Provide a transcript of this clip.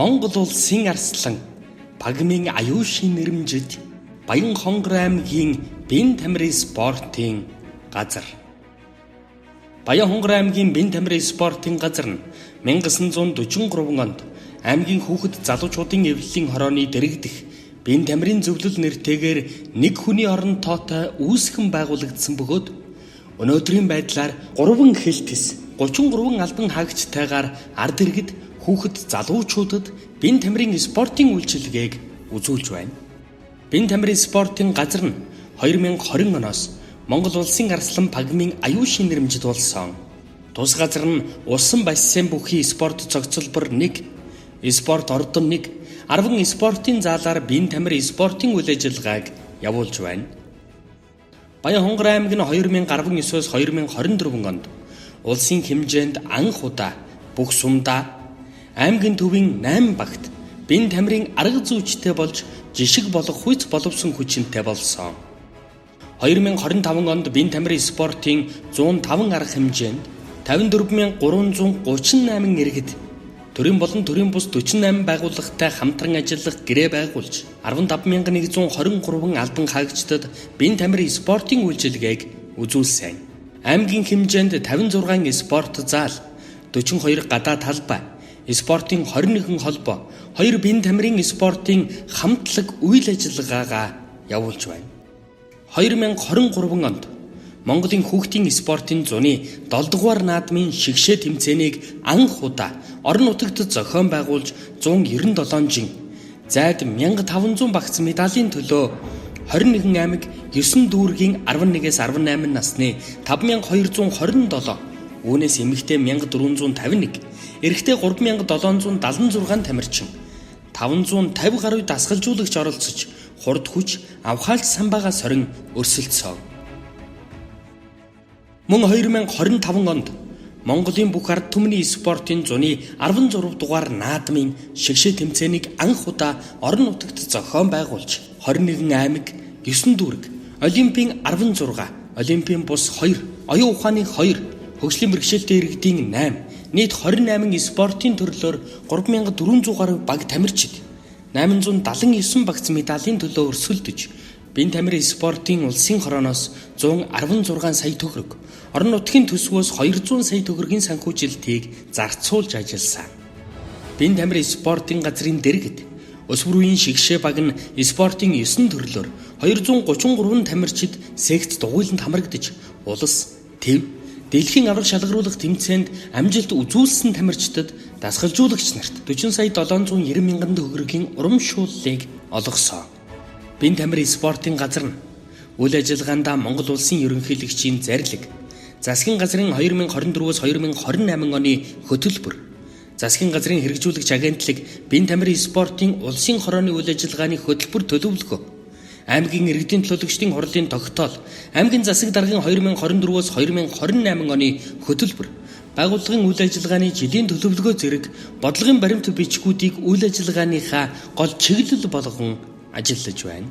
Монгол улсын арслан Пагмын аюушийн нэрмжид Баянхонгор аймгийн Бэн тамирын спортын газар. Баянхонгор аймгийн Бэн тамирын спортын газар нь 1943 онд аймгийн хүүхэд залуучуудын эвлэлийн хорооны дэрэгдэх Бэн тамирын зөвлөл нэртэйгээр нэг хүний орон тоотой үүсгэн байгуулагдсан бөгөөд өнөөдрийн байдлаар 3 хэлтэс 33 албан хаагчтайгаар ард иргэд хүүхэд залуучуудад Бэн тамирын спортын үйлчилгээг үзүүлж байна. Бэн тамирын спортын газар нь 2020 оноос Монгол улсын арслан Пагмын аюушийн нэрмжид болсон. Тус газар нь усан бассейн бүхий спорт цогцлбор 1, спорт ордон 1, 10 спортын заалаар Бэн тамирын спортын үйл ажиллагааг явуулж байна. Баянхонгор аймаг нь 2019-с 2024 онд улсын хэмжээнд анх удаа бүх сумдаа аймгийн төвийн 8 багт Бэн тамирын арга зүйчтэй болж жишг болох хүч боловсон хүчинтэй болсон. 2025 онд Бэн тамирын спортын 105 арга хэмжээнд 54338 иргэд төрийн болон төрийн бус 48 байгууллагатай хамтран ажиллах гэрээ байгуулж 15123 албан хаагчдад Бэн тамирын спортын үйлчилгээг үзүүлсэн. Аймгийн хэмжээнд 56 спорт заал, 42 гадаад талбай, спортын 21 холбоо, 2 Бэн тамирын спортын хамтлаг үйл ажиллагаагаа явуулж байна. 2023 онд Монголын хүүхдийн спортын зуны 7 дугаар наадмын шигшээ тэмцээнийг анх удаа орон нутагт зохион байгуулж 197 жин зайд 1500 багц медалийн төлөө 21 аймаг 9 дүүргийн 11-ээс 18 насны 5227, үүнээс эмэгтэй 1451, эрэгтэй 3776 тамирчин, 550 гаруй дасгалжуулагч оролцож хурд хүч авхаалт самбаагаа сорин өрсөлдсөн. Мөн 2025 онд Монголын бүх ард түмний спортын зуны 16 дугаар наадмын шигшээ тэмцээнийг анх удаа орон нутагт зохион байгуулж 21 аймаг, 9 дүүрэг, Олимпийн 16, Олимпийн бус 2, оюун ухааны 2, хөгжлийн бэрхшээлтэй иргэдийн 8, нийт 28 спортын төрлөөр 3400 гаруй баг тамирчид 879 багц медалийн төлөө өрсөлдөж Бэн тамирын спортын улсын хорооноос 116 сая төгрөг, орон нутгийн төсвөөс 200 сая төгрөгийн санхүүжилтийг зарцуулж ажилласан. Бэн тамирын спортын газрын дэргэд өсвөрийн шигшээ баг нь спортын 9 төрлөөр 233 тамирчид секц дугуйланд хамрагдаж улс, төв, дэлхийн аврах шалгаруулах тэмцээнд амжилт үзүүлсэн тамирчдад дасгалжуулагч нарт 40 сая 790 мянган төгрөгийн урамшууллыг олгосон. Бэн тамирын спортын газар нь үйл ажиллагаанд Монгол улсын ерөнхийлөгчийн зарлиг, засгийн газрын 2024-с 2028 оны хөтөлбөр, засгийн газрын хэрэгжүүлэгч агентлаг Бэн тамирын спортын улсын хорооны үйл ажиллагааны хөтөлбөр төлөвлөгөө, аймгийн иргэдийн төлөөлөгчдийн хурлын тогтоол, аймгийн засаг даргын 2024-с 2028 оны хөтөлбөр, байгууллагын үйл ажиллагааны жилийн төлөвлөгөө зэрэг бодлогын баримт бичгүүдийг үйл ажиллагааныхаа гол чиглэл болгон ажиллаж байна.